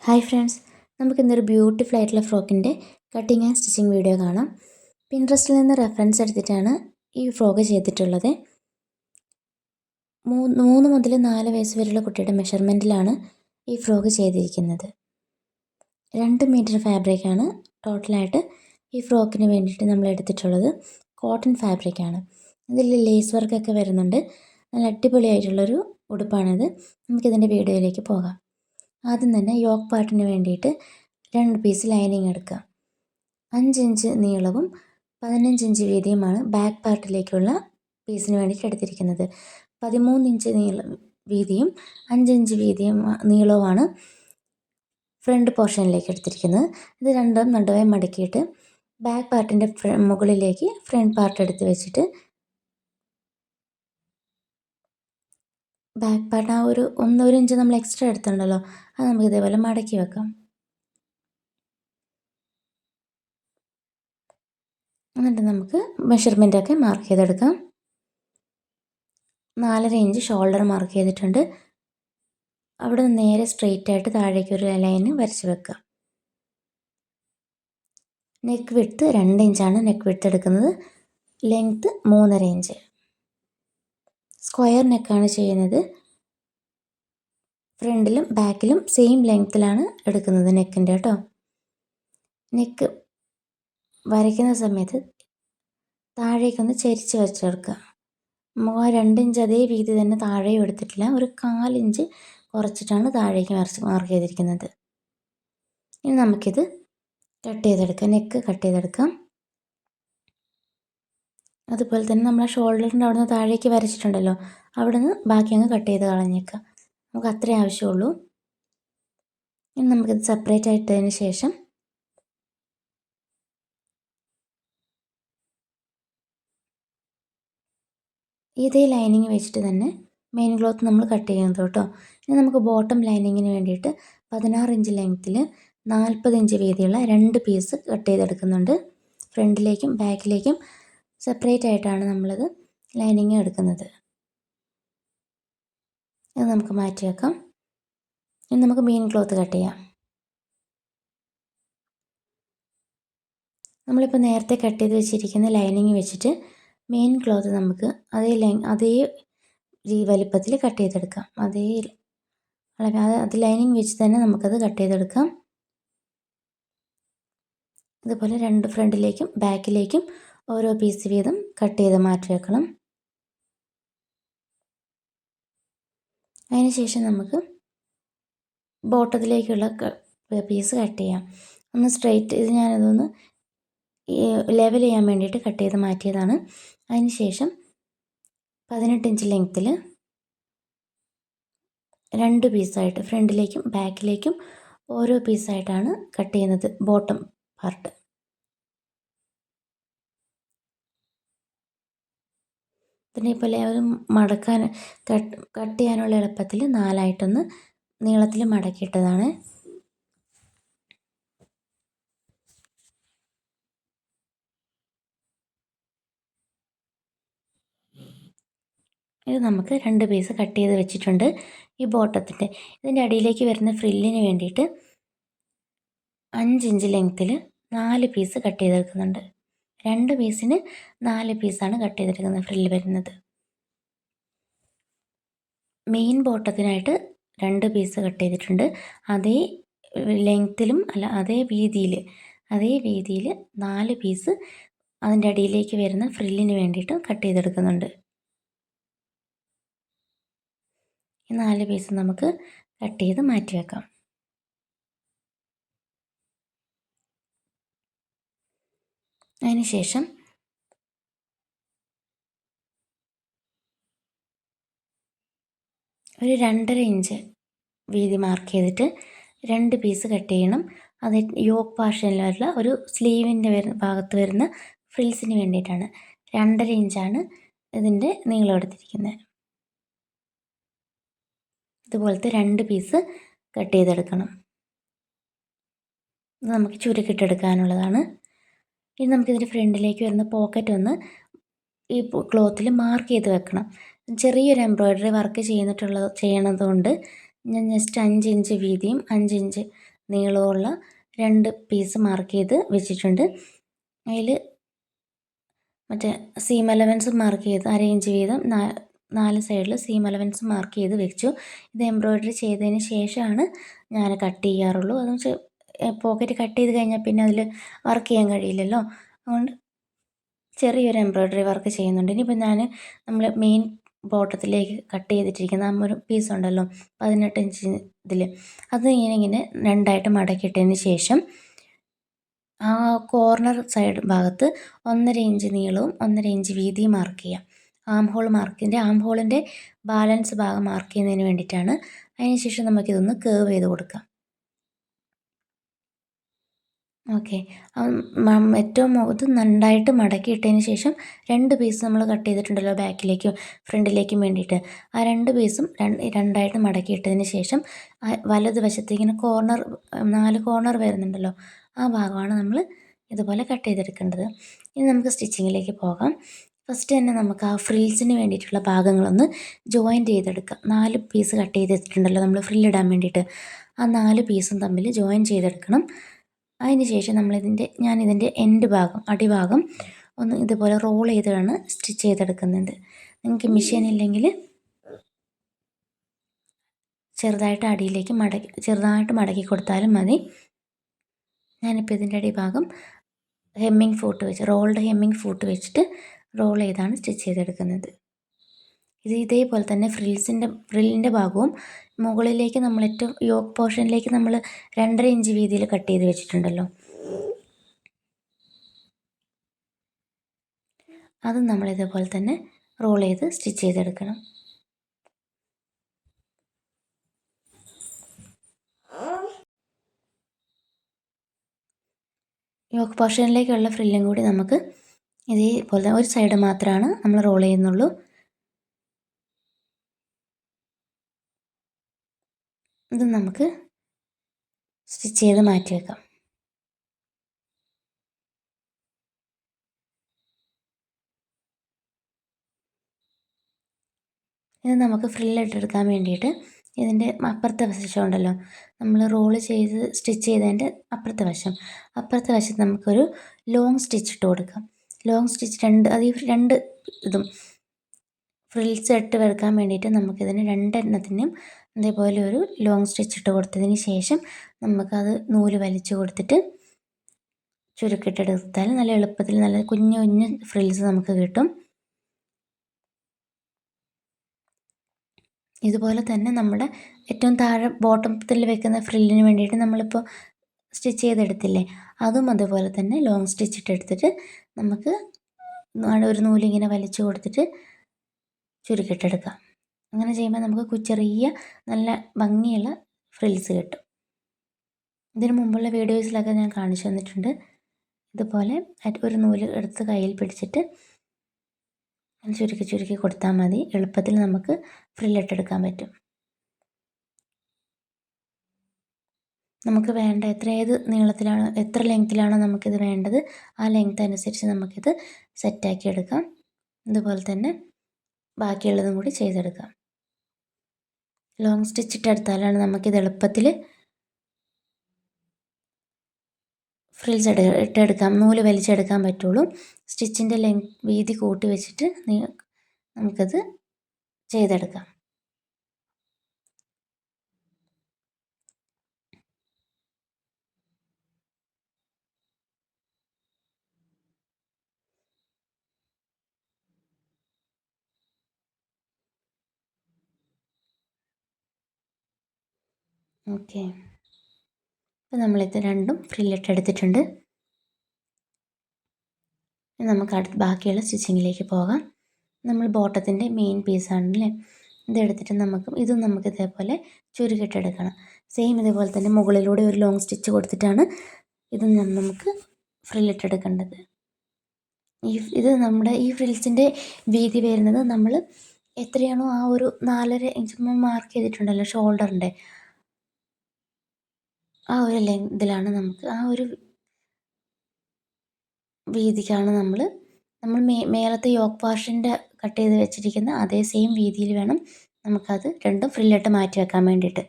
Hi friends, നമുക്കിന്നൊരു beautiful ആയിട്ടുള്ള ഫ്രോക്കിൻ്റെ cutting and stitching video കാണാം. പിൻട്രസ്റ്റിൽ നിന്ന് റെഫറൻസ് എടുത്തിട്ടാണ് ഈ ഫ്രോക്ക് ചെയ്തിട്ടുള്ളത്. 3 മുതൽ 4 വയസ്സ് വരെയുള്ള കുട്ടിയുടെ മെഷർമെൻറ്റിലാണ് ഈ ഫ്രോക്ക് ചെയ്തിരിക്കുന്നത്. 2 മീറ്റർ ഫാബ്രിക്കാണ് ടോട്ടലായിട്ട് ഈ ഫ്രോക്കിന് വേണ്ടിയിട്ട് നമ്മൾ എടുത്തിട്ടുള്ളത്. കോട്ടൺ ഫാബ്രിക്കാണ്. ഇതിൽ ലേസ് വർക്കൊക്കെ വരുന്നുണ്ട്. നല്ല അടിപൊളിയായിട്ടുള്ളൊരു ഉടുപ്പാണിത്. നമുക്കിതിൻ്റെ വീഡിയോയിലേക്ക് പോകാം. ആദ്യം തന്നെ യോക്ക് പാർട്ടിന് വേണ്ടിയിട്ട് 2 പീസ് ലൈനിങ് എടുക്കുക. 5 ഇഞ്ച് നീളവും 15 ഇഞ്ച് വീതിയുമാണ് ബാക്ക് പാർട്ടിലേക്കുള്ള പീസിന് വേണ്ടിയിട്ട് എടുത്തിരിക്കുന്നത്. 13 ഇഞ്ച് വീതിയും 5 ഇഞ്ച് നീളവുമാണ് ഫ്രണ്ട് പോർഷനിലേക്ക് എടുത്തിരിക്കുന്നത്. ഇത് രണ്ടും നടുവേ മടക്കിയിട്ട് ബാക്ക് പാർട്ടിൻ്റെ മുകളിലേക്ക് ഫ്രണ്ട് പാർട്ട് എടുത്ത് വെച്ചിട്ട് ബാക്ക് പാർട്ട് ആ ഒരു 1 ഇഞ്ച് നമ്മൾ എക്സ്ട്രാ എടുത്തിട്ടുണ്ടല്ലോ, അത് നമുക്ക് ഇതേപോലെ മടക്കി വെക്കാം. എന്നിട്ട് നമുക്ക് മെഷർമെൻറ്റൊക്കെ മാർക്ക് ചെയ്തെടുക്കാം. 4.5 ഇഞ്ച് ഷോൾഡർ മാർക്ക് ചെയ്തിട്ടുണ്ട്. അവിടെ നിന്ന് നേരെ സ്ട്രെയിറ്റ് ആയിട്ട് താഴേക്ക് ഒരു ലൈന് വരച്ച് വെക്കുക. നെക്ക് വിഡ്ത്ത് 2 ഇഞ്ചാണ് നെക്ക് വിഡ്ത്ത് എടുക്കുന്നത്. Length 3.5 inch. സ്ക്വയർ നെക്കാണ് ചെയ്യുന്നത്. ഫ്രണ്ടിലും ബാക്കിലും സെയിം ലെങ്ത്തിലാണ് എടുക്കുന്നത് നെക്കിൻ്റെ കേട്ടോ. നെക്ക് വരയ്ക്കുന്ന സമയത്ത് താഴേക്കൊന്ന് ചരിച്ച് വെച്ചെടുക്കുക. 2 ഇഞ്ച് അതേ വീതി തന്നെ താഴെയും എടുത്തിട്ടില്ല, ഒരു 1/4 ഇഞ്ച് കുറച്ചിട്ടാണ് താഴേക്ക് മാർക്ക് ചെയ്തിരിക്കുന്നത്. ഇനി നമുക്കിത് കട്ട് ചെയ്തെടുക്കാം. നെക്ക് കട്ട് ചെയ്തെടുക്കാം. അതുപോലെ തന്നെ നമ്മൾ ഷോൾഡറിൻ്റെ അവിടെ നിന്ന് താഴേക്ക് വരച്ചിട്ടുണ്ടല്ലോ, അവിടെ നിന്ന് ബാക്കി അങ്ങ് കട്ട് ചെയ്ത് കളഞ്ഞേക്കാം. നമുക്ക് അത്രേ ആവശ്യമുള്ളൂ. ഇനി നമുക്കിത് സെപ്പറേറ്റ് ആയിട്ടതിന് ശേഷം ഇതേ ലൈനിങ് വെച്ചിട്ട് തന്നെ മെയിൻ ക്ലോത്ത് നമ്മൾ കട്ട് ചെയ്യുന്നത് കേട്ടോ. ഇനി നമുക്ക് ബോട്ടം ലൈനിങ്ങിന് വേണ്ടിയിട്ട് 16 ഇഞ്ച് ലെങ്ത്തിൽ 40 ഇഞ്ച് വീതിയുള്ള 2 പീസ് കട്ട് ചെയ്തെടുക്കുന്നുണ്ട്. ഫ്രണ്ടിലേക്കും ബാക്കിലേക്കും സെപ്പറേറ്റ് ആയിട്ടാണ് നമ്മളത് ലൈനിങ് എടുക്കുന്നത്. അത് നമുക്ക് മാറ്റി വെക്കാം. ഇനി നമുക്ക് മെയിൻ ക്ലോത്ത് കട്ട് ചെയ്യാം. നമ്മളിപ്പോൾ നേരത്തെ കട്ട് ചെയ്ത് വെച്ചിരിക്കുന്ന ലൈനിങ് വെച്ചിട്ട് മെയിൻ ക്ലോത്ത് നമുക്ക് അതേ വലിപ്പത്തിൽ കട്ട് ചെയ്തെടുക്കാം. അത് ലൈനിങ് വെച്ച് തന്നെ നമുക്കത് കട്ട് ചെയ്തെടുക്കാം. ഇതുപോലെ 2 ഫ്രണ്ടിലേക്കും ബാക്കിലേക്കും ഓരോ പീസ് വീതം കട്ട് ചെയ്ത് മാറ്റി വെക്കണം. അതിനുശേഷം നമുക്ക് ബോട്ടത്തിലേക്കുള്ള പീസ് കട്ട് ചെയ്യാം. ഒന്ന് സ്ട്രെയിറ്റ് ഇത് ഞാനതൊന്ന് ലെവൽ ചെയ്യാൻ വേണ്ടിയിട്ട് കട്ട് ചെയ്ത് മാറ്റിയതാണ്. അതിനുശേഷം 18 ഇഞ്ച് ലെങ്ത്തിൽ 2 പീസായിട്ട് ഫ്രണ്ടിലേക്കും ബാക്കിലേക്കും ഓരോ പീസായിട്ടാണ് കട്ട് ചെയ്യുന്നത് ബോട്ടം പാർട്ട്. പിന്നെ ഇപ്പോൾ ഒരു മടക്കാൻ കട്ട് ചെയ്യാനുള്ള എളുപ്പത്തിൽ 4ആയിട്ടൊന്ന് നീളത്തിൽ മടക്കിയിട്ടതാണ്. ഇത് നമുക്ക് 2 പീസ് കട്ട് ചെയ്ത് വെച്ചിട്ടുണ്ട്. ഈ ബോട്ടത്തിൻ്റെ ഇതിൻ്റെ അടിയിലേക്ക് വരുന്ന ഫ്രില്ലിന് വേണ്ടിയിട്ട് 5 ഇഞ്ച് ലെങ്ത്തിൽ 4 പീസ് കട്ട് ചെയ്തെടുക്കുന്നുണ്ട്. 2 പീസിന് 4 പീസാണ് കട്ട് ചെയ്തെടുക്കുന്നത് ഫ്രില്ല് വരുന്നത്. മെയിൻ ബോട്ടത്തിനായിട്ട് 2 പീസ് കട്ട് ചെയ്തിട്ടുണ്ട്. അതേ ലെങ്ത്തിലും അതേ വീതിയിൽ 4 പീസ് അതിൻ്റെ അടിയിലേക്ക് വരുന്ന ഫ്രില്ലിന് വേണ്ടിയിട്ട് കട്ട് ചെയ്തെടുക്കുന്നുണ്ട്. ഈ 4 പീസ് നമുക്ക് കട്ട് ചെയ്ത് മാറ്റി വെക്കാം. അതിനുശേഷം ഒരു 2.5 ഇഞ്ച് വീതി മാർക്ക് ചെയ്തിട്ട് 2 പീസ് കട്ട് ചെയ്യണം. അത് യോക്ക് പോർഷനിലുള്ള ഒരു സ്ലീവിൻ്റെ ഭാഗത്ത് വരുന്ന ഫ്രിൽസിന് വേണ്ടിയിട്ടാണ്. 2.5 ഇഞ്ചാണ് ഇതിൻ്റെ നീളം എടുത്തിരിക്കുന്നത്. ഇതുപോലത്തെ 2 പീസ് കട്ട് ചെയ്തെടുക്കണം. ഇത് നമുക്ക് ചുരുക്കിട്ടെടുക്കാനുള്ളതാണ്. ഇനി നമുക്കിതിൻ്റെ ഫ്രണ്ടിലേക്ക് വരുന്ന പോക്കറ്റ് ഒന്ന് ഈ ക്ലോത്തിൽ മാർക്ക് ചെയ്ത് വെക്കണം. ചെറിയൊരു എംബ്രോയ്ഡറി വർക്ക് ചെയ്യണതുകൊണ്ട് ഞാൻ ജസ്റ്റ് 5 ഇഞ്ച് വീതിയും 5 ഇഞ്ച് നീളമുള്ള 2 പീസ് മാർക്ക് ചെയ്ത് വെച്ചിട്ടുണ്ട്. അതിൽ മറ്റേ സീം അലവൻസ് മാർക്ക് ചെയ്ത് 1/2 ഇഞ്ച് വീതം 4 സൈഡിൽ സീം അലവൻസ് മാർക്ക് ചെയ്ത് വെച്ചു. ഇത് എംബ്രോയ്ഡറി ചെയ്തതിന് ശേഷമാണ് ഞാൻ കട്ട് ചെയ്യാറുള്ളൂ. അതെന്ന് വെച്ചാൽ പോക്കറ്റ് കട്ട് ചെയ്ത് കഴിഞ്ഞാൽ പിന്നെ അതിൽ വർക്ക് ചെയ്യാൻ കഴിയില്ലല്ലോ. അതുകൊണ്ട് ചെറിയൊരു എംബ്രോയ്ഡറി വർക്ക് ചെയ്യുന്നുണ്ട്. ഇനിയിപ്പോൾ നമ്മൾ മെയിൻ ബോട്ടത്തിലേക്ക് കട്ട് ചെയ്തിട്ടിരിക്കുന്ന ആ ഒരു പീസ് ഉണ്ടല്ലോ 18 ഇഞ്ച് ഇതിൽ, അത് ഇങ്ങനെ രണ്ടായിട്ട് മടക്കിയിട്ടതിന് ശേഷം ആ കോർണർ സൈഡ് ഭാഗത്ത് 1.5 ഇഞ്ച് നീളവും 1.5 ഇഞ്ച് വീതിയും മാർക്ക് ചെയ്യാം. ആം ഹോളിൻ്റെ ബാലൻസ് ഭാഗം മാർക്ക് ചെയ്യുന്നതിന് വേണ്ടിയിട്ടാണ്. അതിന് ശേഷം നമുക്കിതൊന്ന് കേർവ് ചെയ്ത് കൊടുക്കാം. ഓക്കെ, ഏറ്റവും ഇത് നന്നായിട്ട് മടക്കിയിട്ടതിന് ശേഷം 2 പീസ് നമ്മൾ കട്ട് ചെയ്തിട്ടുണ്ടല്ലോ ബാക്കിലേക്കും ഫ്രണ്ടിലേക്കും വേണ്ടിയിട്ട്, ആ 2 പീസും രണ്ടായിട്ട് മടക്കിയിട്ടതിന് ശേഷം വലതുവശത്ത് ഇങ്ങനെ 4 കോർണർ വരുന്നുണ്ടല്ലോ, ആ ഭാഗമാണ് നമ്മൾ ഇതുപോലെ കട്ട് ചെയ്തെടുക്കേണ്ടത്. ഇനി നമുക്ക് സ്റ്റിച്ചിങ്ങിലേക്ക് പോകാം. ഫസ്റ്റ് തന്നെ നമുക്ക് ആ ഫ്രിൽസിന് വേണ്ടിയിട്ടുള്ള ഭാഗങ്ങളൊന്ന് ജോയിൻറ്റ് ചെയ്തെടുക്കാം. 4 പീസ് കട്ട് ചെയ്തിട്ടുണ്ടല്ലോ നമ്മൾ ഫ്രില്ലിടാൻ വേണ്ടിയിട്ട്, ആ 4 പീസും തമ്മിൽ ജോയിൻ ചെയ്തെടുക്കണം. അതിന് ശേഷം ഞാനിതിൻ്റെ എൻഡ് ഭാഗം, അടിഭാഗം ഒന്ന് ഇതുപോലെ റോൾ ചെയ്താണ് സ്റ്റിച്ച് ചെയ്തെടുക്കുന്നത്. നിങ്ങൾക്ക് മെഷീൻ ഇല്ലെങ്കിൽ ചെറുതായിട്ട് മടക്കി കൊടുത്താലും മതി. ഞാനിപ്പോൾ ഇതിൻ്റെ അടിഭാഗം റോൾഡ് ഹെമ്മിങ് ഫൂട്ട് വെച്ചിട്ട് റോൾ ചെയ്താണ് സ്റ്റിച്ച് ചെയ്തെടുക്കുന്നത്. ഇതേപോലെ തന്നെ ഫ്രില്ലിൻ്റെ ഭാഗവും മുകളിലേക്ക് നമ്മൾ ഏറ്റവും യോക്ക് പോർഷനിലേക്ക് നമ്മൾ 2.5 ഇഞ്ച് വീതിയിൽ കട്ട് ചെയ്ത് വെച്ചിട്ടുണ്ടല്ലോ, അതും നമ്മൾ ഇതേപോലെ തന്നെ റോൾ ചെയ്ത് സ്റ്റിച്ച് ചെയ്തെടുക്കണം. യോക്ക് പോർഷനിലേക്കുള്ള ഫ്രില്ലും കൂടി നമുക്ക് ഇതേപോലെ ഒരു സൈഡ് മാത്രമാണ് നമ്മൾ റോൾ ചെയ്യുന്നുള്ളൂ. ഇത് നമുക്ക് സ്റ്റിച്ച് ചെയ്ത് മാറ്റി വെക്കാം. ഇത് നമുക്ക് ഫ്രില്ലിട്ടെടുക്കാൻ വേണ്ടിയിട്ട് ഇതിൻ്റെ അപ്പുറത്തെ വശം ഉണ്ടല്ലോ, നമ്മൾ റോൾ ചെയ്ത് സ്റ്റിച്ച് ചെയ്തതിൻ്റെ അപ്പുറത്തെ വശത്ത് നമുക്കൊരു ലോങ് സ്റ്റിച്ച് ഇട്ട് കൊടുക്കാം. ലോങ് സ്റ്റിച്ച് രണ്ട് ഇതും ഫ്രിൽസ് ഇട്ട് വെക്കാൻ വേണ്ടിയിട്ട് നമുക്കിതിന് രണ്ടെണ്ണത്തിനും അതേപോലെ ഒരു ലോങ് സ്റ്റിച്ച് ഇട്ട് കൊടുത്തതിന് ശേഷം നമുക്കത് നൂല് വലിച്ചു കൊടുത്തിട്ട് ചുരുക്കിട്ടെടുത്താൽ നല്ല എളുപ്പത്തിൽ നല്ല കുഞ്ഞു കുഞ്ഞു ഫ്രിൽസ് നമുക്ക് കിട്ടും. ഇതുപോലെ തന്നെ നമ്മുടെ ഏറ്റവും താഴെ ബോട്ടത്തിൽ വെക്കുന്ന ഫ്രില്ലിന് വേണ്ടിയിട്ട് നമ്മളിപ്പോൾ സ്റ്റിച്ച് ചെയ്തെടുത്തില്ലേ, അതും അതുപോലെ തന്നെ ലോങ് സ്റ്റിച്ച് ഇട്ടെടുത്തിട്ട് നമുക്ക് ഒരു നൂലിങ്ങനെ വലിച്ചു കൊടുത്തിട്ട് ചുരുക്കിട്ടെടുക്കാം. അങ്ങനെ ചെയ്യുമ്പോൾ നമുക്ക് ചെറിയ നല്ല ഭംഗിയുള്ള ഫ്രിൽസ് കിട്ടും. ഇതിന് മുമ്പുള്ള വീഡിയോസിലൊക്കെ ഞാൻ കാണിച്ചു തന്നിട്ടുണ്ട്. ഇതുപോലെ ഒരു നൂല് എടുത്ത് കയ്യിൽ പിടിച്ചിട്ട് ചുരുക്കി കൊടുത്താൽ മതി. എളുപ്പത്തിൽ നമുക്ക് ഫ്രില്ലിട്ടെടുക്കാൻ പറ്റും. നമുക്ക് വേണ്ട എത്ര ലെങ്ത്തിലാണോ നമുക്കിത് വേണ്ടത്, ആ ലെങ്ത്ത് അനുസരിച്ച് നമുക്കിത് സെറ്റാക്കി എടുക്കാം. ഇതുപോലെ തന്നെ ബാക്കിയുള്ളതും കൂടി ചെയ്തെടുക്കാം. ലോങ് സ്റ്റിച്ച് ഇട്ടെടുത്താലാണ് നമുക്കിത് എളുപ്പത്തിൽ ഫ്രിൽസ് ഇട്ടെടുക്കാം, നൂല് വലിച്ചെടുക്കാൻ പറ്റുള്ളൂ. സ്റ്റിച്ചിൻ്റെ വീതി കൂട്ടി വെച്ചിട്ട് നമുക്കത് ചെയ്തെടുക്കാം. ഓക്കെ, അപ്പോൾ നമ്മളിത് രണ്ടും ഫ്രില്ലിട്ടെടുത്തിട്ടുണ്ട്. നമുക്ക് ബാക്കിയുള്ള സ്റ്റിച്ചിങ്ങിലേക്ക് പോകാം. നമ്മൾ ബോട്ടത്തിൻ്റെ മെയിൻ പീസാണല്ലേ, ഇതെടുത്തിട്ട് ഇതും നമുക്ക് ഇതേപോലെ ചുരുക്കിട്ടെടുക്കണം. സെയിം ഇതേപോലെ തന്നെ മുകളിലൂടെ ഒരു ലോങ് സ്റ്റിച്ച് കൊടുത്തിട്ടാണ് ഇതും നമുക്ക് ഫ്രില്ലിട്ടെടുക്കേണ്ടത്. ഇത് നമ്മുടെ ഈ ഫ്രിൽസിൻ്റെ വീതി വരുന്നത് നമ്മൾ എത്രയാണോ ആ ഒരു 4.5 ഇഞ്ച് മാർക്ക് ചെയ്തിട്ടുണ്ടല്ലോ ഷോൾഡറിൻ്റെ, ആ ഒരു ലെങ്തിലാണ് നമുക്ക് ആ ഒരു വീതിക്കാണ് നമ്മൾ മേലത്തെ യോക്ക് പോർഷൻ്റെ കട്ട് ചെയ്ത് വെച്ചിരിക്കുന്ന അതേ സെയിം വീതിയിൽ വേണം നമുക്കത് രണ്ടും ഫ്രില്ലിട്ട് മാറ്റി വെക്കാൻ വേണ്ടിയിട്ട്.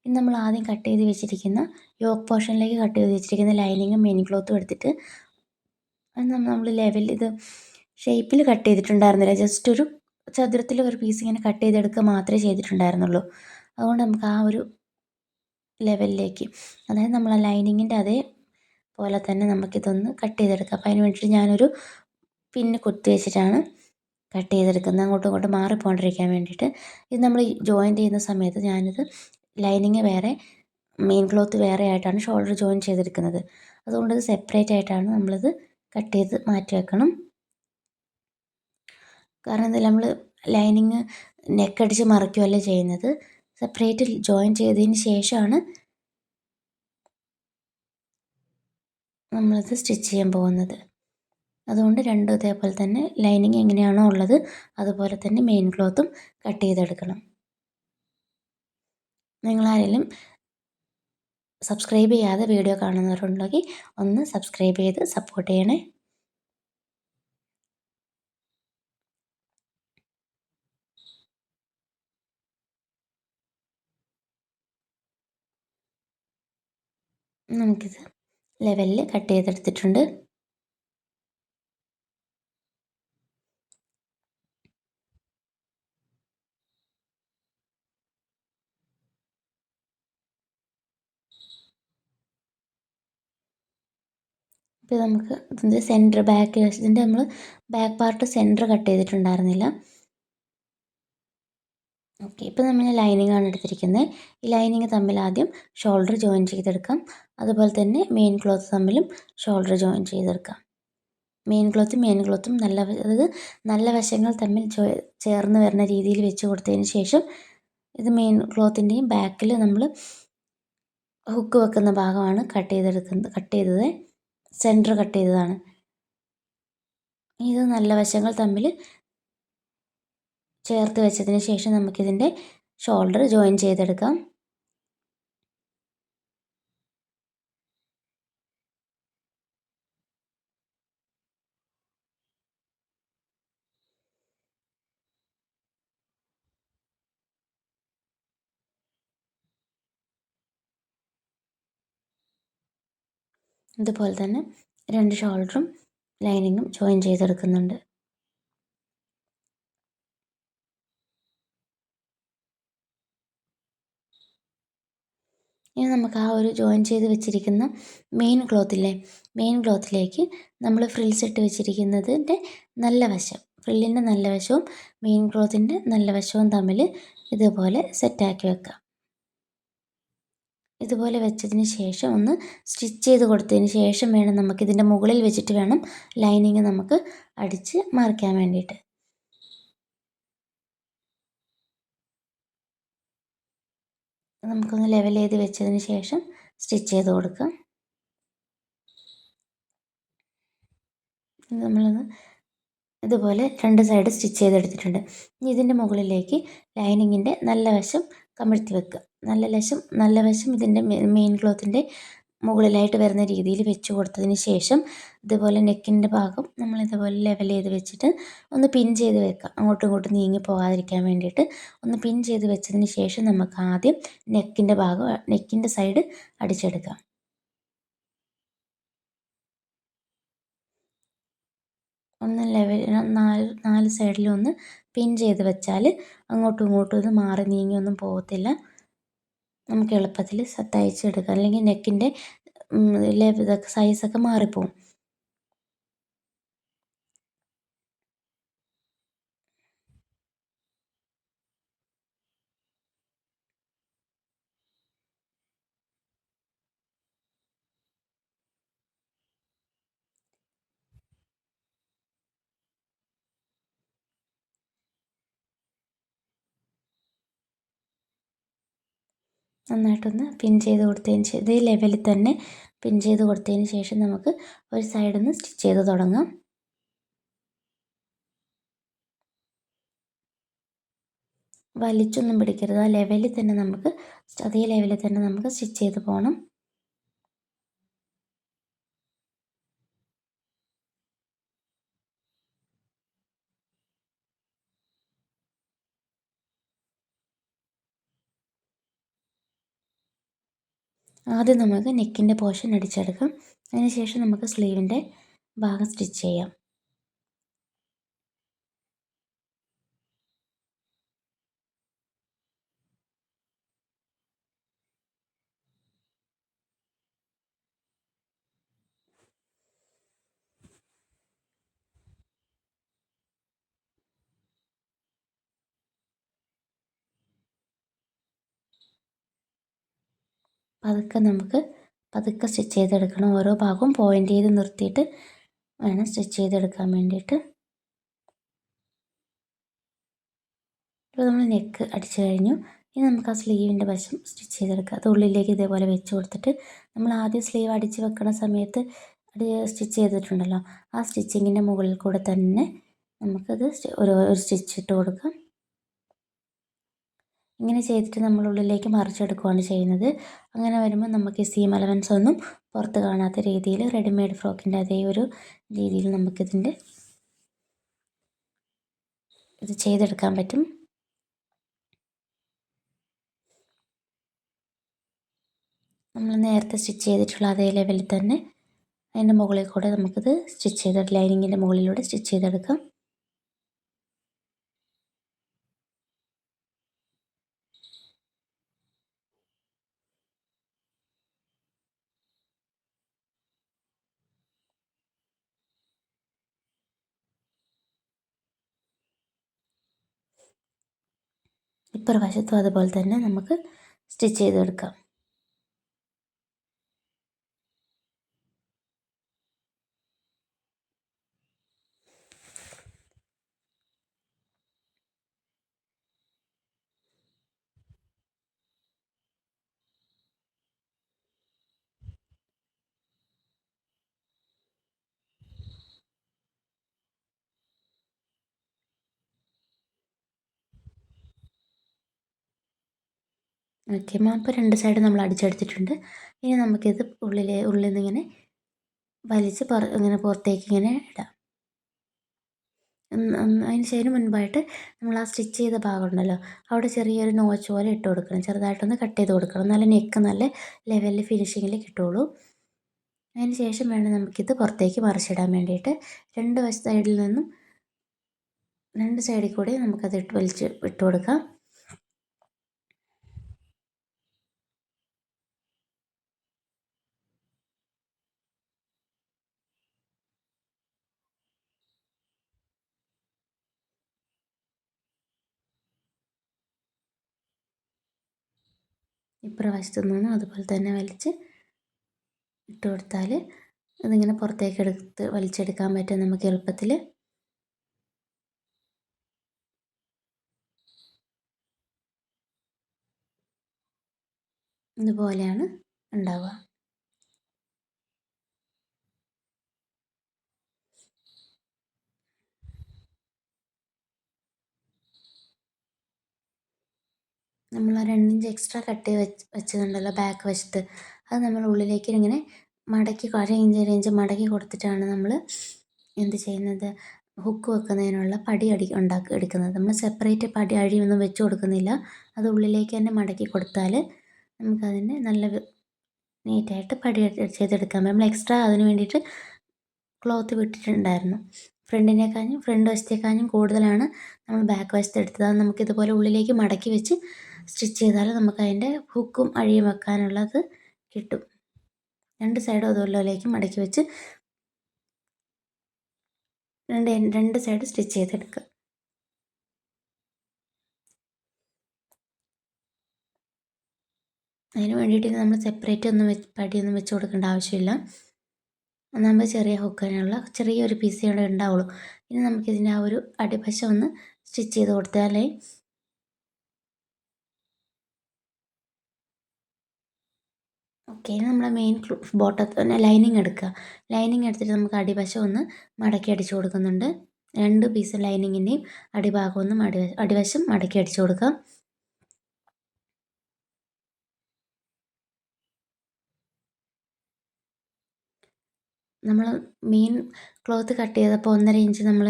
ഇനി നമ്മൾ ആദ്യം കട്ട് ചെയ്ത് വെച്ചിരിക്കുന്ന യോക്ക് പോർഷനിലേക്ക് കട്ട് ചെയ്ത് വെച്ചിരിക്കുന്ന ലൈനിങ്ങും മെയിൻ ക്ലോത്തും എടുത്തിട്ട് അത് നമ്മൾ ലെവൽ ഇത് ഷേപ്പിൽ കട്ട് ചെയ്തിട്ടുണ്ടായിരുന്നില്ല, ജസ്റ്റ് ഒരു ചതുരത്തിൽ ഒരു പീസ് ഇങ്ങനെ കട്ട് ചെയ്തെടുക്കുക മാത്രമേ ചെയ്തിട്ടുണ്ടായിരുന്നുള്ളൂ. അതുകൊണ്ട് നമുക്ക് ആ ഒരു ലെവലിലേക്ക്, അതായത് നമ്മൾ ആ ലൈനിങ്ങിൻ്റെ അതേപോലെ തന്നെ നമുക്കിതൊന്ന് കട്ട് ചെയ്തെടുക്കാം. അപ്പോൾ അതിന് വേണ്ടിയിട്ട് ഞാനൊരു പിന്ന് കുത്തി വെച്ചിട്ടാണ് കട്ട് ചെയ്തെടുക്കുന്നത്, അങ്ങോട്ടും ഇങ്ങോട്ടും മാറിപ്പോണ്ടിരിക്കാൻ വേണ്ടിയിട്ട്. ഇത് നമ്മൾ ജോയിൻ ചെയ്യുന്ന സമയത്ത് ഞാനിത് ലൈനിങ് വേറെ മെയിൻ ക്ലോത്ത് വേറെ ആയിട്ടാണ് ഷോൾഡർ ജോയിൻ ചെയ്തെടുക്കുന്നത്. അതുകൊണ്ട് ഇത് സെപ്പറേറ്റ് ആയിട്ടാണ് നമ്മളിത് കട്ട് ചെയ്ത് മാറ്റി വെക്കണം. കാരണം എന്താ, നമ്മൾ ലൈനിങ് നെക്കടിച്ച് മറിക്കുകയല്ല ചെയ്യുന്നത്, സെപ്പറേറ്റ് ജോയിൻ ചെയ്തതിന് ശേഷമാണ് നമ്മളിത് സ്റ്റിച്ച് ചെയ്യാൻ പോകുന്നത്. അതുകൊണ്ട് രണ്ടും ഇതേപോലെ തന്നെ ലൈനിങ് എങ്ങനെയാണോ ഉള്ളത് അതുപോലെ തന്നെ മെയിൻ ക്ലോത്തും കട്ട് ചെയ്തെടുക്കണം. നിങ്ങളാരെങ്കിലും സബ്സ്ക്രൈബ് ചെയ്യാതെ വീഡിയോ കാണുന്നവരുണ്ടെങ്കിൽ ഒന്ന് സബ്സ്ക്രൈബ് ചെയ്ത് സപ്പോർട്ട് ചെയ്യണേ. നമുക്കിത് ലെവലിൽ കട്ട് ചെയ്തെടുത്തിട്ടുണ്ട്. ഇപ്പോൾ നമുക്ക് ഇതിൻ്റെ സെൻറ്റർ ബാക്ക് ഇതിൻ്റെ നമ്മൾ ബാക്ക് പാർട്ട് സെൻറ്റർ കട്ട് ചെയ്തിട്ടുണ്ടായിരുന്നില്ല. ഓക്കെ, ഇപ്പോൾ നമ്മൾ ലൈനിങ്ങാണ് എടുത്തിരിക്കുന്നത്. ഈ ലൈനിങ് തമ്മിൽ ആദ്യം ഷോൾഡർ ജോയിൻ ചെയ്തെടുക്കാം. അതുപോലെ തന്നെ മെയിൻ ക്ലോത്ത് തമ്മിലും ഷോൾഡർ ജോയിൻ ചെയ്തെടുക്കാം. മെയിൻ ക്ലോത്തും അതായത് നല്ല വശങ്ങൾ തമ്മിൽ ചേർന്ന് വരുന്ന രീതിയിൽ വെച്ച് കൊടുത്തതിന് ശേഷം ഇത് മെയിൻ ക്ലോത്തിൻ്റെയും ബാക്കിൽ നമ്മൾ ഹുക്ക് വെക്കുന്ന ഭാഗമാണ് കട്ട് ചെയ്തത് സെൻറ്റർ കട്ട് ചെയ്തതാണ്. ഇത് നല്ല വശങ്ങൾ തമ്മിൽ ചേർത്ത് വെച്ചതിന് ശേഷം നമുക്കിതിൻ്റെ ഷോൾഡർ ജോയിൻ ചെയ്തെടുക്കാം. ഇതുപോലെ തന്നെ രണ്ട് ഷോൾഡറും ലൈനിങ്ങും ജോയിൻ ചെയ്തെടുക്കുന്നുണ്ട്. ഇനി നമുക്ക് ആ ഒരു ജോയിൻ ചെയ്ത് വെച്ചിരിക്കുന്ന മെയിൻ ക്ലോത്തിലേക്ക് നമ്മൾ ഫ്രിൽസ് ഇട്ട് വെച്ചിരിക്കുന്നതിൻ്റെ നല്ല വശം, ഫ്രില്ലിൻ്റെ നല്ല വശവും മെയിൻ ക്ലോത്തിൻ്റെ നല്ല വശവും തമ്മിൽ ഇതുപോലെ സെറ്റാക്കി വെക്കാം. ഇതുപോലെ വെച്ചതിന് ശേഷം ഒന്ന് സ്റ്റിച്ച് ചെയ്ത് കൊടുത്തതിന് ശേഷം വേണം നമുക്കിതിൻ്റെ മുകളിൽ വെച്ചിട്ട് വേണം ലൈനിങ് നമുക്ക് അടിച്ച് മറിക്കാൻ വേണ്ടിയിട്ട്. നമുക്കൊന്ന് ലെവൽ ചെയ്ത് വെച്ചതിന് ശേഷം സ്റ്റിച്ച് ചെയ്ത് കൊടുക്കാം. നമ്മളൊന്ന് ഇതുപോലെ രണ്ട് സൈഡ് സ്റ്റിച്ച് ചെയ്തെടുത്തിട്ടുണ്ട്. ഇനി ഇതിൻ്റെ മുകളിലേക്ക് ലൈനിങ്ങിൻ്റെ നല്ല വശം കമിഴ്ത്തി വെക്കുക. നല്ല വശം ഇതിൻ്റെ മെയിൻ ക്ലോത്തിൻ്റെ മുകളിലായിട്ട് വരുന്ന രീതിയിൽ വെച്ച് കൊടുത്തതിന് ശേഷം ഇതുപോലെ നെക്കിൻ്റെ ഭാഗം നമ്മൾ ഇതുപോലെ ലെവൽ ചെയ്ത് വെച്ചിട്ട് ഒന്ന് പിൻ ചെയ്ത് വെക്കുക. അങ്ങോട്ടും ഇങ്ങോട്ടും നീങ്ങി പോകാതിരിക്കാൻ വേണ്ടിയിട്ട് ഒന്ന് പിൻ ചെയ്ത് വെച്ചതിന് ശേഷം നമുക്ക് ആദ്യം നെക്കിൻ്റെ സൈഡ് അടിച്ചെടുക്കാം. ഒന്ന് ലെവൽ നാല് സൈഡിലും ഒന്ന് പിൻ ചെയ്ത് വെച്ചാൽ അങ്ങോട്ടും ഇങ്ങോട്ടും ഇത് മാറി നീങ്ങി ഒന്നും പോകത്തില്ല. നമുക്ക് എളുപ്പത്തിൽ തയ്ച്ചെടുക്കാം. അല്ലെങ്കിൽ നെക്കിൻ്റെ ഇതൊക്കെ സൈസൊക്കെ മാറിപ്പോവും. നന്നായിട്ടൊന്ന് പിൻ ചെയ്ത് കൊടുത്തതിന് ശേഷം ഇതേ ലെവലിൽ തന്നെ പിൻ ചെയ്ത് കൊടുത്തതിന് ശേഷം നമുക്ക് ഒരു സൈഡിൽ നിന്ന് സ്റ്റിച്ച് ചെയ്ത് തുടങ്ങാം. വലിച്ചൊന്നും പിടിക്കരുത്, ആ ലെവലിൽ തന്നെ അതേ ലെവലിൽ തന്നെ നമുക്ക് സ്റ്റിച്ച് ചെയ്ത് പോകണം. ആദ്യം നമുക്ക് നെക്കിൻ്റെ പോർഷൻ അടിച്ചെടുക്കാം. അതിനുശേഷം നമുക്ക് സ്ലീവിൻ്റെ ഭാഗം സ്റ്റിച്ച് ചെയ്യാം. പതുക്കെ സ്റ്റിച്ച് ചെയ്തെടുക്കണം. ഓരോ ഭാഗവും പോയിൻ്റ് ചെയ്ത് നിർത്തിയിട്ട് വേണം സ്റ്റിച്ച് ചെയ്തെടുക്കാൻ വേണ്ടിയിട്ട്. ഇപ്പോൾ നമ്മൾ നെക്ക് അടിച്ചു കഴിഞ്ഞു. ഇനി നമുക്ക് ആ സ്ലീവിൻ്റെ വശം സ്റ്റിച്ച് ചെയ്തെടുക്കാം. അത് ഉള്ളിലേക്ക് ഇതേപോലെ വെച്ച് കൊടുത്തിട്ട് നമ്മൾ ആദ്യം സ്ലീവ് അടിച്ച് വെക്കുന്ന സമയത്ത് സ്റ്റിച്ച് ചെയ്തിട്ടുണ്ടല്ലോ, ആ സ്റ്റിച്ചിങ്ങിൻ്റെ മുകളിൽ കൂടെ തന്നെ നമുക്കത് ഒരു സ്റ്റിച്ച് ഇട്ട് കൊടുക്കാം. ഇങ്ങനെ ചെയ്തിട്ട് നമ്മൾ ഉള്ളിലേക്ക് മറിച്ചെടുക്കുകയാണ് ചെയ്യുന്നത്. അങ്ങനെ വരുമ്പോൾ നമുക്ക് ഈ സീം അലവൻസ് ഒന്നും പുറത്ത് കാണാത്ത രീതിയിൽ റെഡിമെയ്ഡ് ഫ്രോക്കിൻ്റെ അതേ ഒരു രീതിയിൽ ഇത് ചെയ്തെടുക്കാൻ പറ്റും. നമ്മൾ നേരത്തെ സ്റ്റിച്ച് ചെയ്തിട്ടുള്ള അതേ ലെവലിൽ തന്നെ അതിൻ്റെ മുകളിൽ കൂടെ നമുക്കിത് സ്റ്റിച്ച് ചെയ്ത് ലൈനിങ്ങിൻ്റെ മുകളിലൂടെ സ്റ്റിച്ച് ചെയ്തെടുക്കാം. ഇപ്പുറ വശത്തും അതുപോലെ തന്നെ നമുക്ക് സ്റ്റിച്ച് ചെയ്തെടുക്കാം. ഓക്കെ, അപ്പോൾ രണ്ട് സൈഡ് നമ്മൾ അടിച്ചെടുത്തിട്ടുണ്ട്. ഇനി നമുക്കിത് ഉള്ളിൽ നിന്ന് ഇങ്ങനെ വലിച്ച് ഇങ്ങനെ പുറത്തേക്ക് ഇങ്ങനെ ഇടാം. അതിന് മുൻപായിട്ട് നമ്മൾ ആ സ്റ്റിച്ച് ചെയ്ത ഭാഗം ഉണ്ടല്ലോ, അവിടെ ചെറിയൊരു നോച്ച് പോലെ ഇട്ട് കൊടുക്കണം. ചെറുതായിട്ടൊന്ന് കട്ട് ചെയ്ത് കൊടുക്കണം. നല്ല നെക്ക് നല്ല ലെവലിൽ ഫിനിഷിങ്ങിൽ കിട്ടുള്ളൂ. അതിന് ശേഷം വേണം നമുക്കിത് പുറത്തേക്ക് മറിച്ചിടാൻ വേണ്ടിയിട്ട്. രണ്ട് സൈഡിൽ കൂടി നമുക്കത് ഇട്ട് കൊടുക്കാം. ഇപ്പുറവശത്തു നിന്നും അതുപോലെ തന്നെ വലിച്ച് ഇട്ട് കൊടുത്താൽ ഇതിങ്ങനെ പുറത്തേക്ക് വലിച്ചെടുക്കാൻ പറ്റും നമുക്ക് എളുപ്പത്തിൽ. ഇതുപോലെയാണ് ഉണ്ടാവുക. നമ്മൾ ആ 2 ഇഞ്ച് എക്സ്ട്രാ കട്ട് വെച്ചതുണ്ടല്ലോ ബാക്ക് വശത്ത്, അത് നമ്മൾ ഉള്ളിലേക്ക് ഇങ്ങനെ മടക്കി 1 ഇഞ്ച് മടക്കി കൊടുത്തിട്ടാണ് നമ്മൾ എന്ത് ചെയ്യുന്നത്, ഹുക്ക് വെക്കുന്നതിനുള്ള പടി എടുക്കുന്നത്. നമ്മൾ സെപ്പറേറ്റ് പടി അഴിയൊന്നും വെച്ച് കൊടുക്കുന്നില്ല. അത് ഉള്ളിലേക്ക് തന്നെ മടക്കി കൊടുത്താൽ നമുക്കതിന് നല്ല നീറ്റായിട്ട് പടി ചെയ്തെടുക്കാം. നമ്മൾ എക്സ്ട്രാ അതിന് വേണ്ടിയിട്ട് ക്ലോത്ത് വിട്ടിട്ടുണ്ടായിരുന്നു. ഫ്രണ്ട് വശത്തേക്കാളും കൂടുതലാണ് നമ്മൾ ബാക്ക് വശത്ത് എടുത്തത്. അത് നമുക്കിതുപോലെ ഉള്ളിലേക്ക് മടക്കി വെച്ച് സ്റ്റിച്ച് ചെയ്താൽ നമുക്കതിൻ്റെ ഹുക്കും അഴിയും വെക്കാനുള്ളത് കിട്ടും. രണ്ട് സൈഡും അതുപോലേക്ക് മടക്കി വെച്ച് രണ്ട് സൈഡ് സ്റ്റിച്ച് ചെയ്തെടുക്കുക. അതിന് വേണ്ടിയിട്ട് നമ്മൾ സെപ്പറേറ്റ് പടിയൊന്നും വെച്ച് കൊടുക്കേണ്ട ആവശ്യമില്ല. നമ്മൾ ചെറിയ ഹുക്കിനുള്ള ചെറിയൊരു പീസ് ഇവിടെ ഉണ്ടാവുള്ളൂ. ഇനി നമുക്കിതിൻ്റെ ആ ഒരു അടിവശം ഒന്ന് സ്റ്റിച്ച് ചെയ്ത് കൊടുത്താലേ ഓക്കെ. നമ്മൾ മെയിൻ ബോട്ടം ലൈനിങ് എടുക്കുക. ലൈനിങ് എടുത്തിട്ട് നമുക്ക് അടിവശം ഒന്ന് മടക്കി അടിച്ചു കൊടുക്കുന്നുണ്ട്. 2 പീസ് ലൈനിങ്ങിൻ്റെയും അടിഭാഗം ഒന്ന് അടിവശം മടക്കി അടിച്ചു കൊടുക്കുക. നമ്മൾ മെയിൻ ക്ലോത്ത് കട്ട് ചെയ്തപ്പോൾ 1.5 ഇഞ്ച് നമ്മൾ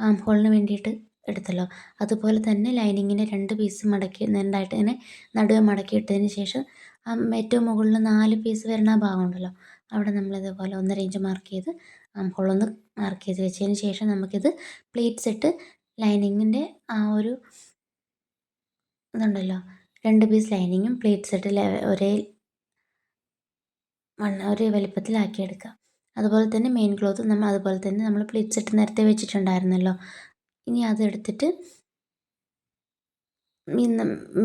ആം ഹോളിന് വേണ്ടിയിട്ട് എടുത്തല്ലോ, അതുപോലെ തന്നെ ലൈനിങ്ങിൻ്റെ 2 പീസ് മടക്കി രണ്ടായിട്ട് ഇങ്ങനെ നടുവെ മടക്കി ഇട്ടതിന് ശേഷം ഏറ്റവും മുകളിൽ 4 പീസ് വരുന്ന ആ ഭാഗമുണ്ടല്ലോ, അവിടെ നമ്മളിതുപോലെ 1.5 ഇഞ്ച് മാർക്ക് ചെയ്ത് ഹോളൊന്ന് മാർക്ക് ചെയ്ത് വെച്ചതിന് ശേഷം നമുക്കിത് പ്ലീറ്റ്സ് ഇട്ട് ലൈനിങ്ങിൻ്റെ ആ ഒരു ഇതുണ്ടല്ലോ, 2 പീസ് ലൈനിങ്ങും പ്ലീറ്റ്സ് ഇട്ട് ഒരേ വലിപ്പത്തിലാക്കിയെടുക്കുക. അതുപോലെ തന്നെ മെയിൻ ക്ലോത്ത് നമ്മൾ അതുപോലെ തന്നെ നമ്മൾ പ്ലീറ്റ്സ് ഇട്ട് നേരത്തെ വെച്ചിട്ടുണ്ടായിരുന്നല്ലോ, ഇനി അതെടുത്തിട്ട്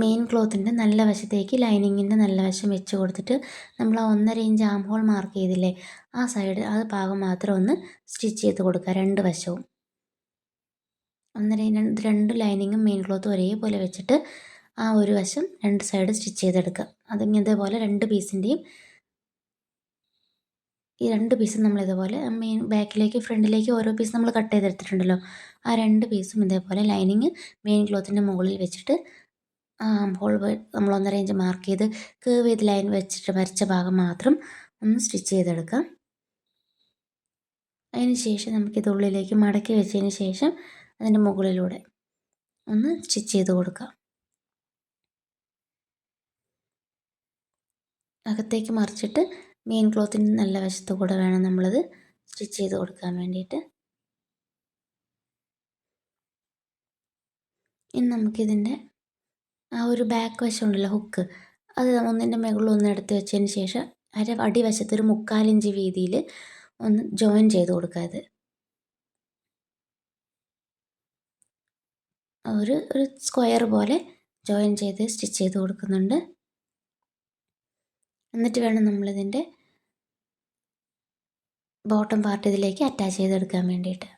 മെയിൻ ക്ലോത്തിൻ്റെ നല്ല വശത്തേക്ക് ലൈനിങ്ങിൻ്റെ നല്ല വശം വെച്ച് കൊടുത്തിട്ട് നമ്മൾ ആ 1.5 ഇഞ്ച് ആം ഹോൾ മാർക്ക് ചെയ്തില്ലേ, ആ സൈഡ് ആ ഭാഗം മാത്രം ഒന്ന് സ്റ്റിച്ച് ചെയ്ത് കൊടുക്കുക. 2 വശവും 2 ലൈനിങ്ങും മെയിൻ ക്ലോത്തും ഒരേപോലെ വെച്ചിട്ട് ആ ഒരു വശം 2 സൈഡ് സ്റ്റിച്ച് ചെയ്തെടുക്കുക. ഇതേപോലെ 2 പീസിൻ്റെയും ഈ 2 പീസും നമ്മളിതുപോലെ മെയിൻ ബാക്കിലേക്ക് ഫ്രണ്ടിലേക്ക് ഓരോ പീസ് നമ്മൾ കട്ട് ചെയ്തെടുത്തിട്ടുണ്ടല്ലോ, ആ 2 പീസും ഇതേപോലെ ലൈനിങ് മെയിൻ ക്ലോത്തിൻ്റെ മുകളിൽ വെച്ചിട്ട് ഹോൾ നമ്മൾ 1.5 ഇഞ്ച് മാർക്ക് ചെയ്ത് കേർവ് ചെയ്ത് ലൈൻ വെച്ചിട്ട് വരച്ച ഭാഗം മാത്രം ഒന്ന് സ്റ്റിച്ച് ചെയ്തെടുക്കാം. അതിന് ശേഷം നമുക്കിത് ഉള്ളിലേക്ക് മടക്കി വെച്ചതിന് ശേഷം അതിൻ്റെ മുകളിലൂടെ ഒന്ന് സ്റ്റിച്ച് ചെയ്ത് കൊടുക്കാം. അകത്തേക്ക് മറിച്ചിട്ട് മെയിൻ ക്ലോത്തിൻ്റെ നല്ല വശത്ത് കൂടെ വേണം നമ്മളത് സ്റ്റിച്ച് ചെയ്ത് കൊടുക്കാൻ വേണ്ടിയിട്ട്. ഇനി നമുക്കിതിൻ്റെ ആ ഒരു ബാക്ക് വശം ഉണ്ടല്ലോ, ഹുക്ക്, അത് ഒന്നിൻ്റെ മുകളിൽ ഒന്ന് എടുത്ത് വെച്ചതിന് ശേഷം അടിവശത്ത് ഒരു 3/4 ഇഞ്ച് വീതിയിൽ ഒന്ന് ജോയിൻ ചെയ്ത് കൊടുക്കുക. അത് ഒരു സ്ക്വയർ പോലെ ജോയിൻ ചെയ്ത് സ്റ്റിച്ച് ചെയ്ത് കൊടുക്കുന്നുണ്ട്. എന്നിട്ട് വേണം നമ്മളിതിൻ്റെ ബോട്ടം പാർട്ട് ഇതിലേക്ക് അറ്റാച്ച് ചെയ്തെടുക്കാൻ വേണ്ടിയിട്ട്.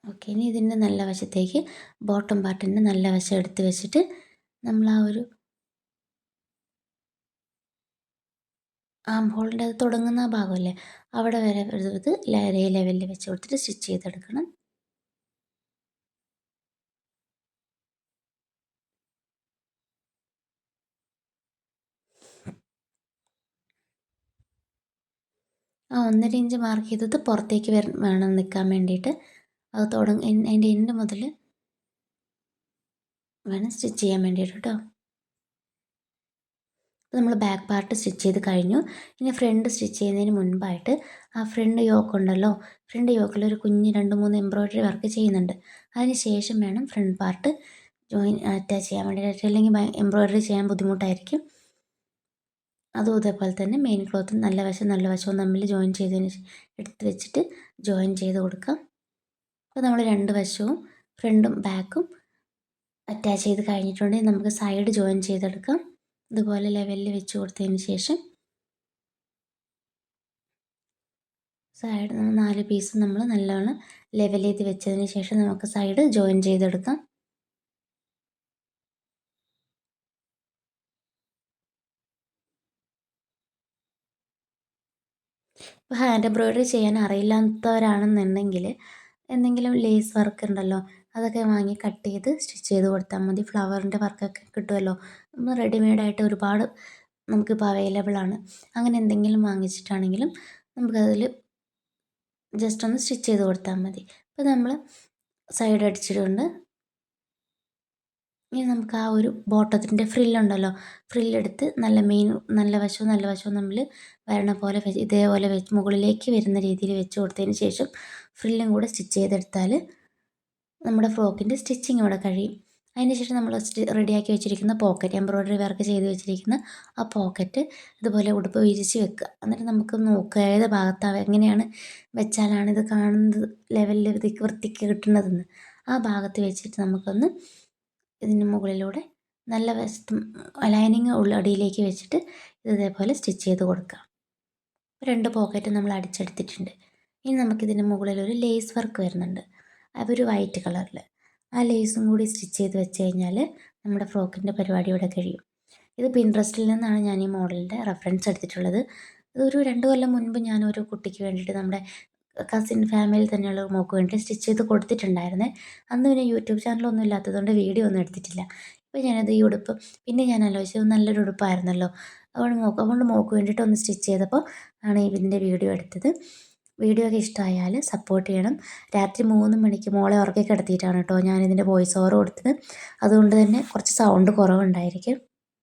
ഓക്കെ, ഇനി ഇതിൻ്റെ നല്ല വശത്തേക്ക് ബോട്ടം പാർട്ടിൻ്റെ നല്ല വശം എടുത്ത് വെച്ചിട്ട് നമ്മൾ ആ ഒരു ആം ഹോളിൻ്റെ അത് തുടങ്ങുന്ന ആ ഭാഗമല്ലേ, അവിടെ വരെ ഇത് ഒരേ ലെവലിൽ വെച്ച് കൊടുത്തിട്ട് സ്റ്റിച്ച് ചെയ്തെടുക്കണം. ആ 1.5 ഇഞ്ച് മാർക്ക് ചെയ്തത് പുറത്തേക്ക് വേണം നിൽക്കാൻ വേണ്ടിയിട്ട്. അത് അതിൻ്റെ എൻഡ് മുതൽ വേണം സ്റ്റിച്ച് ചെയ്യാൻ വേണ്ടിയിട്ട് കേട്ടോ. അപ്പോൾ നമ്മൾ ബാക്ക് പാർട്ട് സ്റ്റിച്ച് ചെയ്ത് കഴിഞ്ഞു. ഇനി ഫ്രണ്ട് സ്റ്റിച്ച് ചെയ്യുന്നതിന് മുൻപായിട്ട് ആ ഫ്രണ്ട് യോക്ക് ഉണ്ടല്ലോ, ഫ്രണ്ട് യോക്കിൽ ഒരു കുഞ്ഞ് 2-3 എംബ്രോയ്ഡറി വർക്ക് ചെയ്യുന്നുണ്ട്. അതിന് ശേഷം വേണം ഫ്രണ്ട് പാർട്ട് അറ്റാച്ച് ചെയ്യാൻ വേണ്ടിയിട്ട്, അല്ലെങ്കിൽ എംബ്രോയ്ഡറി ചെയ്യാൻ ബുദ്ധിമുട്ടായിരിക്കും. അതും ഇതേപോലെ തന്നെ മെയിൻ ക്ലോത്തും നല്ല വശവും തമ്മിൽ ജോയിൻ ചെയ്തതിന് എടുത്ത് വെച്ചിട്ട് ജോയിൻ ചെയ്ത് കൊടുക്കാം. അപ്പോൾ നമ്മൾ 2 വശവും ഫ്രണ്ടും ബാക്കും അറ്റാച്ച് ചെയ്ത് കഴിഞ്ഞിട്ടുണ്ടെങ്കിൽ നമുക്ക് സൈഡ് ജോയിൻ ചെയ്തെടുക്കാം. ഇതുപോലെ ലെവലിൽ വെച്ച് കൊടുത്തതിന് ശേഷം സൈഡ് 4 പീസ് നമ്മൾ നല്ലോണം ലെവൽ ചെയ്ത് വെച്ചതിന് ശേഷം നമുക്ക് സൈഡ് ജോയിൻ ചെയ്തെടുക്കാം. ഇപ്പോൾ ഹാൻഡ് എംബ്രോയ്ഡറി ചെയ്യാൻ അറിയില്ലാത്തവരാണെന്നുണ്ടെങ്കിൽ എന്തെങ്കിലും ലേസ് വർക്ക് ഉണ്ടല്ലോ, അതൊക്കെ വാങ്ങി കട്ട് ചെയ്ത് സ്റ്റിച്ച് ചെയ്ത് കൊടുത്താൽ മതി. ഫ്ലവറിൻ്റെ വർക്കൊക്കെ കിട്ടുമല്ലോ, നമ്മൾ റെഡിമെയ്ഡായിട്ട് ഒരുപാട് നമുക്കിപ്പോൾ അവൈലബിൾ ആണ്. അങ്ങനെ എന്തെങ്കിലും വാങ്ങിച്ചിട്ടാണെങ്കിലും നമുക്കതിൽ ജസ്റ്റ് ഒന്ന് സ്റ്റിച്ച് ചെയ്ത് കൊടുത്താൽ മതി. അപ്പോൾ നമ്മൾ സൈഡ് അടിച്ചിട്ടുണ്ട്. ഇനി നമുക്ക് ആ ഒരു ബോട്ടത്തിൻ്റെ ഫ്രില്ലുണ്ടല്ലോ, ഫ്രില്ലെടുത്ത് നല്ല വശവും തമ്മിൽ വരണ പോലെ ഇതേപോലെ വെച്ച് മുകളിലേക്ക് വരുന്ന രീതിയിൽ വെച്ച് കൊടുത്തതിന് ശേഷം ഫ്രില്ലും കൂടെ സ്റ്റിച്ച് ചെയ്തെടുത്താൽ നമ്മുടെ ഫ്രോക്കിൻ്റെ സ്റ്റിച്ചിങ് ഇവിടെ കഴിയും. അതിന് ശേഷം നമ്മൾ റെഡിയാക്കി വെച്ചിരിക്കുന്ന പോക്കറ്റ്, എംബ്രോയ്ഡറി വർക്ക് ചെയ്ത് വെച്ചിരിക്കുന്ന ആ പോക്കറ്റ് ഇതുപോലെ ഉടുപ്പ് വിരിച്ച് വെക്കുക. എന്നിട്ട് നമുക്ക് നോക്കുക ഏത് ഭാഗത്താണ് എങ്ങനെയാണ് വെച്ചാലാണ് ഇത് കാണുന്നത് ലെവലിൽ വൃത്തിക്ക് കിട്ടുന്നതെന്ന്. ആ ഭാഗത്ത് വെച്ചിട്ട് നമുക്കൊന്ന് ഇതിന് മുകളിലൂടെ നല്ല വശത്തും ലൈനിങ് അടിയിലേക്ക് വെച്ചിട്ട് ഇതേപോലെ സ്റ്റിച്ച് ചെയ്ത് കൊടുക്കുക. 2 പോക്കറ്റ് നമ്മൾ അടിച്ചെടുത്തിട്ടുണ്ട്. ഇനി നമുക്കിതിന് മുകളിൽ ഒരു ലേസ് വർക്ക് വരുന്നുണ്ട്, അതൊരു വൈറ്റ് കളറിൽ. ആ ലേസും കൂടി സ്റ്റിച്ച് ചെയ്ത് വെച്ച് കഴിഞ്ഞാൽ നമ്മുടെ ഫ്രോക്കിൻ്റെ പരിപാടി ഇവിടെ കഴിയും. ഇത് പിൻട്രസ്റ്റിൽ നിന്നാണ് ഞാൻ ഈ മോഡലിൻ്റെ റെഫറൻസ് എടുത്തിട്ടുള്ളത്. ഇതൊരു 2 കൊല്ലം മുൻപ് ഞാനൊരു കുട്ടിക്ക് വേണ്ടിയിട്ട് നമ്മുടെ കസിൻ ഫാമിലിയിൽ തന്നെയുള്ള മോൾക്ക് വേണ്ടി സ്റ്റിച്ച് ചെയ്ത് കൊടുത്തിട്ടുണ്ടായിരുന്നേ. അന്ന് പിന്നെ യൂട്യൂബ് ചാനലൊന്നും ഇല്ലാത്തതുകൊണ്ട് വീഡിയോ ഒന്നും എടുത്തിട്ടില്ല. ഇപ്പോൾ ഞാനത് ഈ ഉടുപ്പ് പിന്നെ ഞാൻ ആലോചിച്ചത് നല്ലൊരു ഉടുപ്പായിരുന്നല്ലോ, അതുകൊണ്ട് മോൾക്ക് വേണ്ടിയിട്ട് ഒന്ന് സ്റ്റിച്ച് ചെയ്തപ്പോൾ ആണ് ഇതിൻ്റെ വീഡിയോ എടുത്തത്. വീഡിയോ ഒക്കെ ഇഷ്ടമായാൽ സപ്പോർട്ട് ചെയ്യണം. രാത്രി 3 മണിക്ക് മോളെ ഉറക്കി കിടത്തിയിട്ടാണ് കേട്ടോ ഞാനിതിൻ്റെ വോയിസ് ഓവർ കൊടുത്തത്. അതുകൊണ്ട് തന്നെ കുറച്ച് സൗണ്ട് കുറവുണ്ടായിരിക്കും.